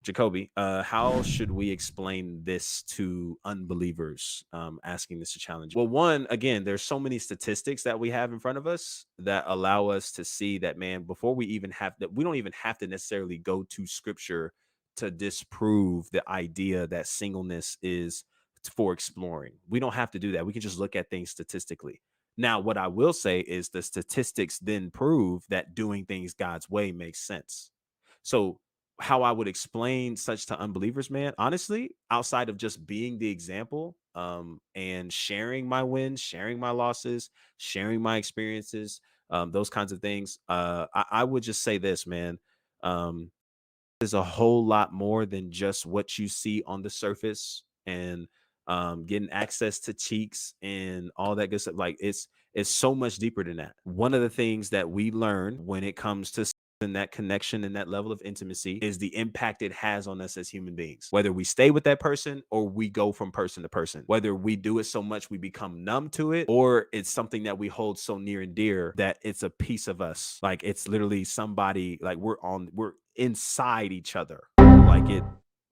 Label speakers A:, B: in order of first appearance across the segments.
A: Jacoby, how should we explain this to unbelievers? Asking this a challenge. Well, one, again, there's so many statistics that we have in front of us that allow us to see that, man, before we even have that, we don't even have to necessarily go to scripture to disprove the idea that singleness is for exploring. We don't have to do that. We can just look at things statistically. Now, what I will say is the statistics then prove that doing things God's way makes sense. So, how I would explain such to unbelievers, man, honestly, outside of just being the example, and sharing my wins, sharing my losses, sharing my experiences, those kinds of things, I would just say this, man. Um, there's a whole lot more than just what you see on the surface and getting access to cheeks and all that good stuff. Like it's so much deeper than that. One of the things that we learn when it comes to and that connection and that level of intimacy is the impact it has on us as human beings. Whether we stay with that person or we go from person to person, whether we do it so much we become numb to it, or it's something that we hold so near and dear that it's a piece of us. Like it's literally somebody, like we're inside each other. Like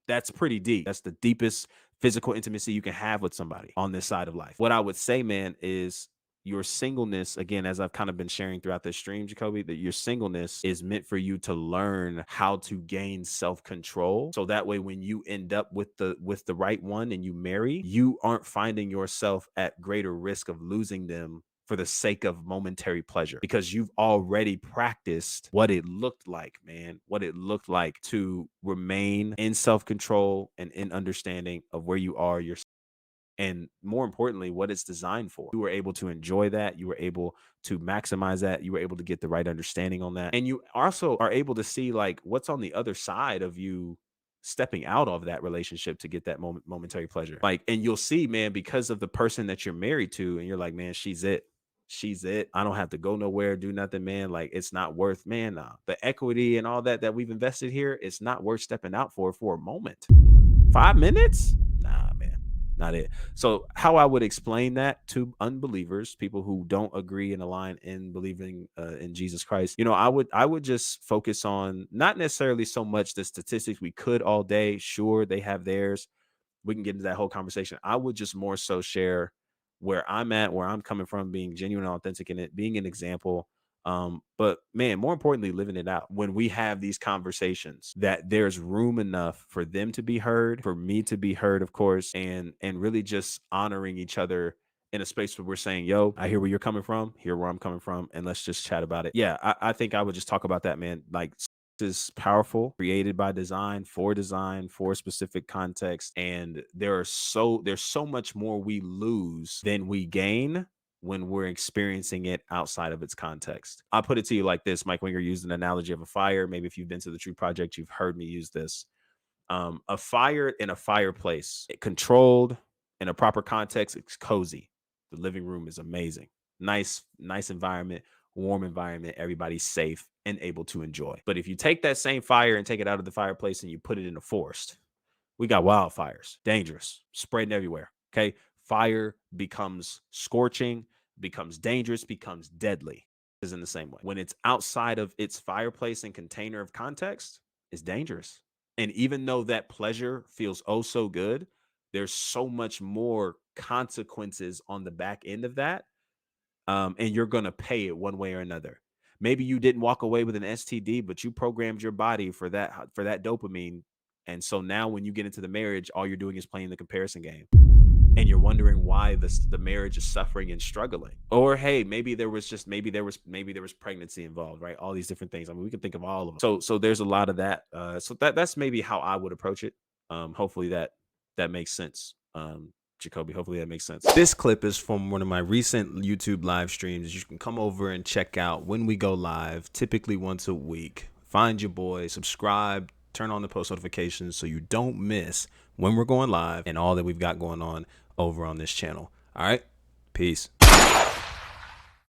A: that's pretty deep. That's the deepest physical intimacy you can have with somebody on this side of life. What I would say, man, is your singleness, again, as I've kind of been sharing throughout this stream, Jacoby, that your singleness is meant for you to learn how to gain self-control. So that way, when you end up with the right one and you marry, you aren't finding yourself at greater risk of losing them for the sake of momentary pleasure, because you've already practiced what it looked like, man, what it looked like to remain in self-control and in understanding of where you are yourself, and more importantly, what it's designed for. You were able to enjoy that. You were able to maximize that. You were able to get the right understanding on that. And you also are able to see like what's on the other side of you stepping out of that relationship to get that momentary pleasure. Like, and you'll see, man, because of the person that you're married to, and you're like, man, she's it. She's it. I don't have to go nowhere, do nothing, man. Like, it's not worth, man. Nah. The equity and all that we've invested here, it's not worth stepping out for a moment. 5 minutes? Nah, man, not it. So, how I would explain that to unbelievers, people who don't agree and align in believing in Jesus Christ, I would just focus on not necessarily so much the statistics. We could all day, sure, they have theirs. We can get into that whole conversation. I would just more so share where I'm at, where I'm coming from, being genuine and authentic in it, being an example. But man, more importantly, living it out. When we have these conversations, that there's room enough for them to be heard, for me to be heard, of course, and really just honoring each other in a space where we're saying, yo, I hear where you're coming from, hear where I'm coming from, and let's just chat about it. Yeah, I think I would just talk about that, man. Like, is powerful, created by design for a specific context, and there's so much more we lose than we gain when we're experiencing it outside of its context. I'll put it to you like this. Mike Winger used an analogy of a fire. Maybe if you've been to the True Project, you've heard me use this. A fire in a fireplace, controlled in a proper context, it's cozy. The living room is amazing. Nice environment, warm environment. Everybody's safe and able to enjoy. But if you take that same fire and take it out of the fireplace and you put it in a forest, we got wildfires, dangerous, spreading everywhere. Okay. Fire becomes scorching, becomes dangerous, becomes deadly. Is in the same way. When it's outside of its fireplace and container of context, it's dangerous. And even though that pleasure feels oh so good, there's so much more consequences on the back end of that. And you're going to pay it one way or another. Maybe you didn't walk away with an STD, but you programmed your body for that dopamine. And so now when you get into the marriage, all you're doing is playing the comparison game. And you're wondering why the marriage is suffering and struggling. Or hey, maybe there was pregnancy involved, right? All these different things. I mean, we can think of all of them. So there's a lot of that. So that's maybe how I would approach it. Hopefully that makes sense. Jacoby, hopefully that makes sense. This clip is from one of my recent YouTube live streams. You can come over and check out when we go live, typically once a week. Find your boy, subscribe, turn on the post notifications so you don't miss when we're going live and all that we've got going on over on this channel. All right, peace.